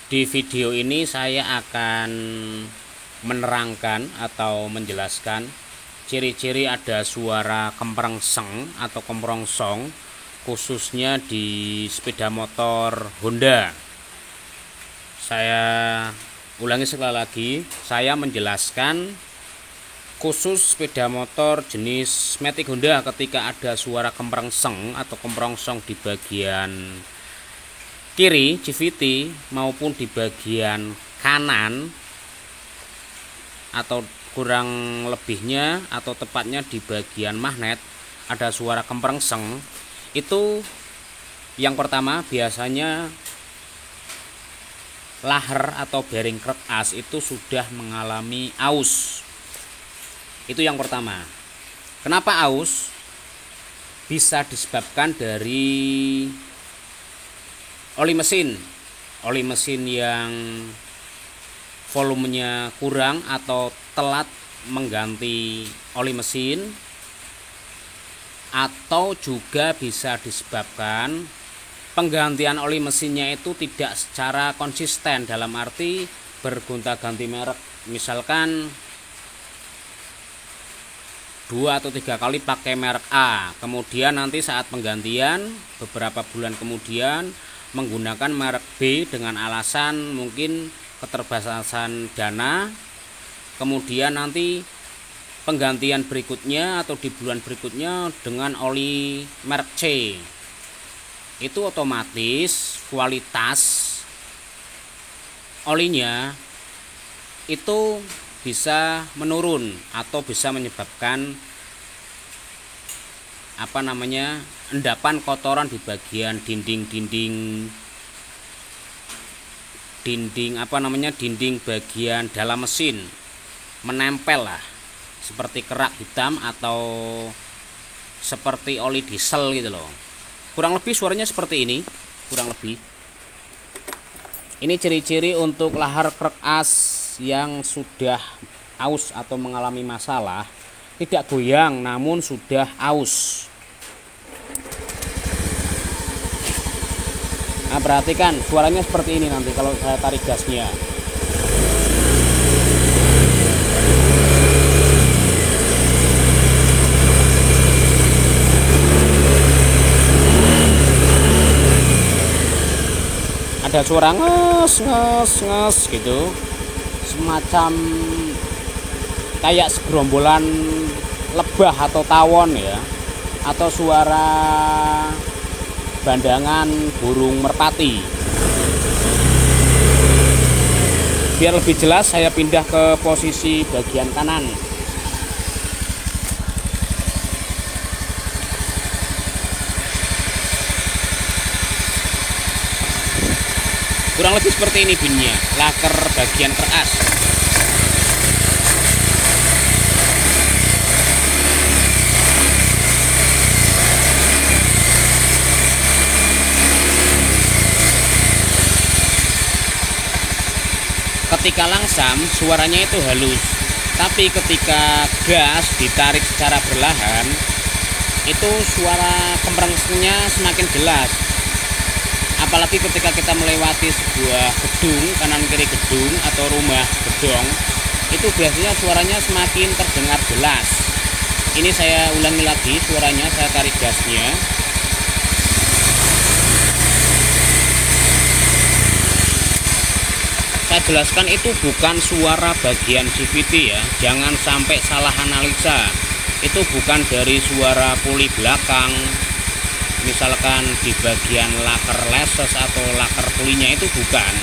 Di video ini saya akan menerangkan atau menjelaskan ciri-ciri ada suara kemprengseng atau kemprongsong khususnya di sepeda motor Honda. Saya ulangi sekali lagi, saya menjelaskan khusus sepeda motor jenis Matic Honda ketika ada suara kemprengseng atau kemprongsong di bagian kiri CVT maupun di bagian kanan, atau kurang lebihnya atau tepatnya di bagian magnet ada suara kemprengseng. Itu yang pertama, biasanya laher atau bearing krek as itu sudah mengalami aus. Itu yang pertama. Kenapa aus? Bisa disebabkan dari oli mesin yang volumenya kurang atau telat mengganti oli mesin, atau juga bisa disebabkan penggantian oli mesinnya itu tidak secara konsisten, dalam arti bergonta-ganti merek. Misalkan 2 atau 3 kali pakai merek A, kemudian nanti saat penggantian beberapa bulan kemudian menggunakan merek B dengan alasan mungkin keterbatasan dana, kemudian nanti penggantian berikutnya atau di bulan berikutnya dengan oli merek C, itu otomatis kualitas olinya itu bisa menurun atau bisa menyebabkan endapan kotoran di bagian dinding bagian dalam mesin, menempel lah, seperti kerak hitam atau seperti oli diesel gitu loh. Kurang lebih suaranya seperti ini, kurang lebih. Ini ciri-ciri untuk lahar krek as yang sudah aus atau mengalami masalah, tidak goyang namun sudah aus. Nah, perhatikan suaranya seperti ini nanti kalau saya tarik gasnya. Ada suara nges gitu, semacam kayak segerombolan lebah atau tawon ya, atau suara bandangan burung merpati. Biar lebih jelas saya pindah ke posisi bagian kanan. Kurang lebih seperti ini bunyinya, laker bagian keras. Ketika langsam suaranya itu halus, tapi ketika gas ditarik secara perlahan itu suara kemprengsengnya semakin jelas. Apalagi ketika kita melewati sebuah gedung, kanan kiri gedung atau rumah gedong, itu biasanya suaranya semakin terdengar jelas. Ini saya ulangi lagi suaranya, saya tarik gasnya. Saya jelaskan itu bukan suara bagian CVT ya, jangan sampai salah analisa. Itu bukan dari suara puli belakang, misalkan di bagian laker leses atau laker pulinya, itu bukan.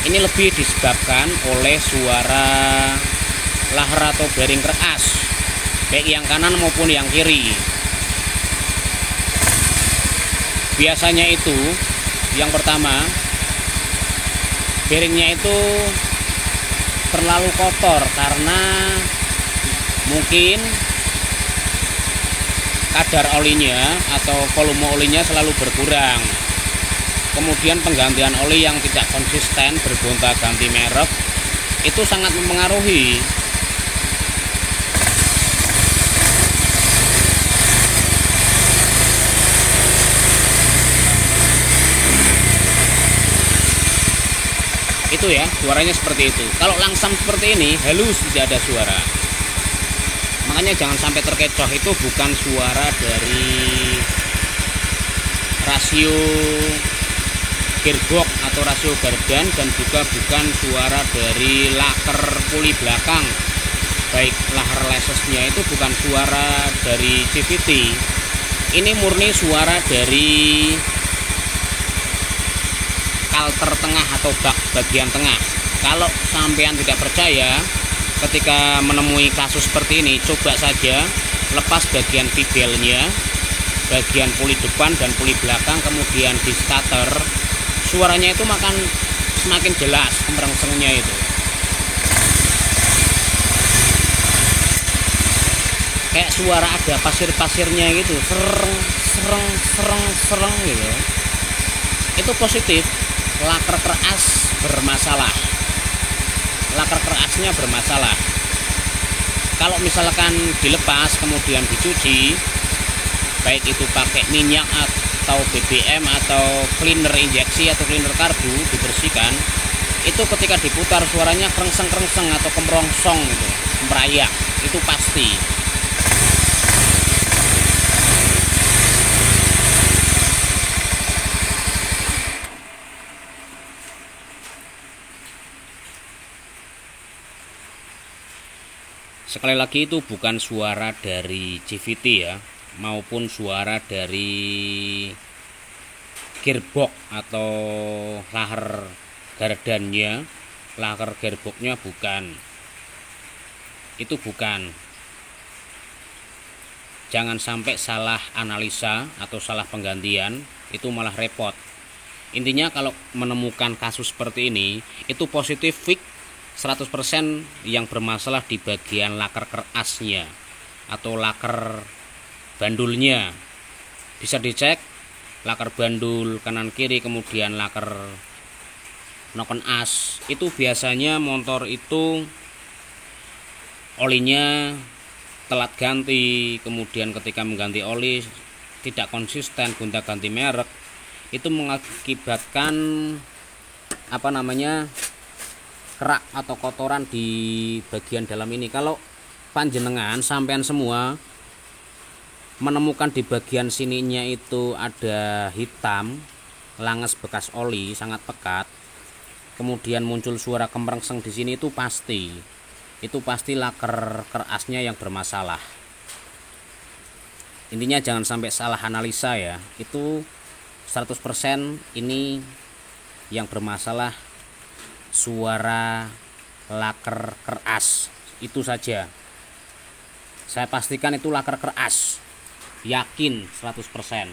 Ini lebih disebabkan oleh suara laher atau bearing krek as, baik yang kanan maupun yang kiri. Biasanya itu yang pertama, bearingnya itu terlalu kotor karena mungkin kadar olinya atau volume olinya selalu berkurang. Kemudian penggantian oli yang tidak konsisten, bergonta-ganti merek, itu sangat mempengaruhi. Itu ya, suaranya seperti itu. Kalau langsam seperti ini, halus, tidak ada suara. Makanya jangan sampai terkecoh, itu bukan suara dari rasio gearbox atau rasio gardan, dan juga bukan suara dari laker puli belakang. Baik lahar lesesnya itu bukan suara dari CVT. Ini murni suara dari kalter tengah atau bak bagian tengah. Kalau sampean tidak percaya, ketika menemui kasus seperti ini, coba saja lepas bagian fibelnya, bagian puli depan dan puli belakang, kemudian di starter, suaranya itu semakin jelas kemrengsengnya itu. Kayak suara ada pasir-pasirnya gitu, sereng sereng gitu. Itu positif. Laker keras bermasalah. Laker kerasnya bermasalah. Kalau misalkan dilepas kemudian dicuci, baik itu pakai minyak atau BBM atau cleaner injeksi atau cleaner karbu, dibersihkan, itu ketika diputar suaranya kerengseng atau kemrongsong gitu, merayak, itu pasti. Sekali lagi, itu bukan suara dari CVT ya, maupun suara dari gearbox atau lahar gardannya, lahar gearboxnya bukan. Itu bukan. Jangan sampai salah analisa atau salah penggantian, itu malah repot. Intinya kalau menemukan kasus seperti ini, itu positif fix 100% yang bermasalah di bagian laker kerasnya atau laker bandulnya. Bisa dicek laker bandul kanan kiri, kemudian laker noken as. Itu biasanya motor itu olinya telat ganti, kemudian ketika mengganti oli tidak konsisten, gonta-ganti merek, itu mengakibatkan kerak atau kotoran di bagian dalam ini. Kalau panjenengan sampean semua menemukan di bagian sininya itu ada hitam, langes bekas oli sangat pekat, kemudian muncul suara kemrengseng di sini, itu pasti laker kerasnya yang bermasalah. Intinya jangan sampai salah analisa ya. Itu 100% ini yang bermasalah suara laker keras. Itu saja. Saya pastikan itu laker keras. Yakin 100%.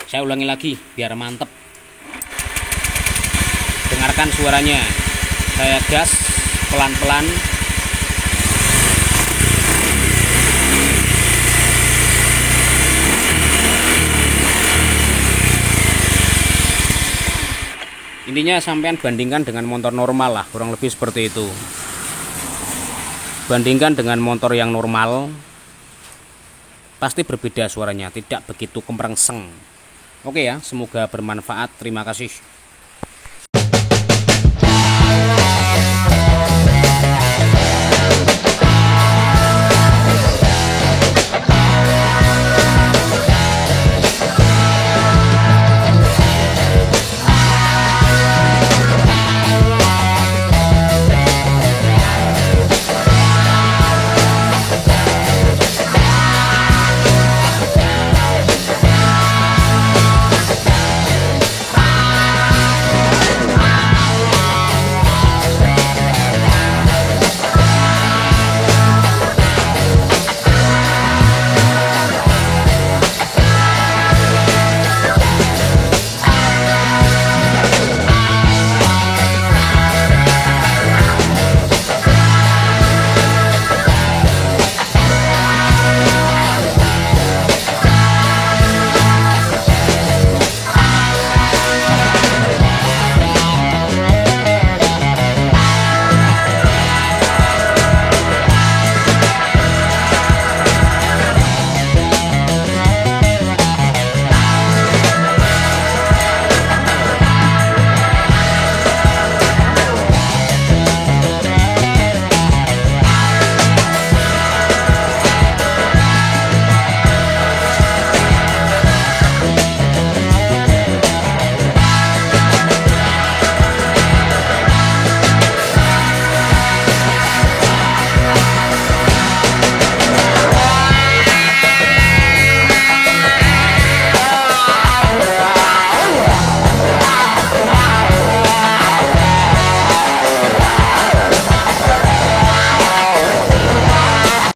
Saya ulangi lagi biar mantep. Dengarkan suaranya. Saya gas pelan-pelan. Intinya sampean bandingkan dengan motor normal lah, kurang lebih seperti itu. Bandingkan dengan motor yang normal, pasti berbeda suaranya, tidak begitu kemrengseng. Oke ya, semoga bermanfaat. Terima kasih.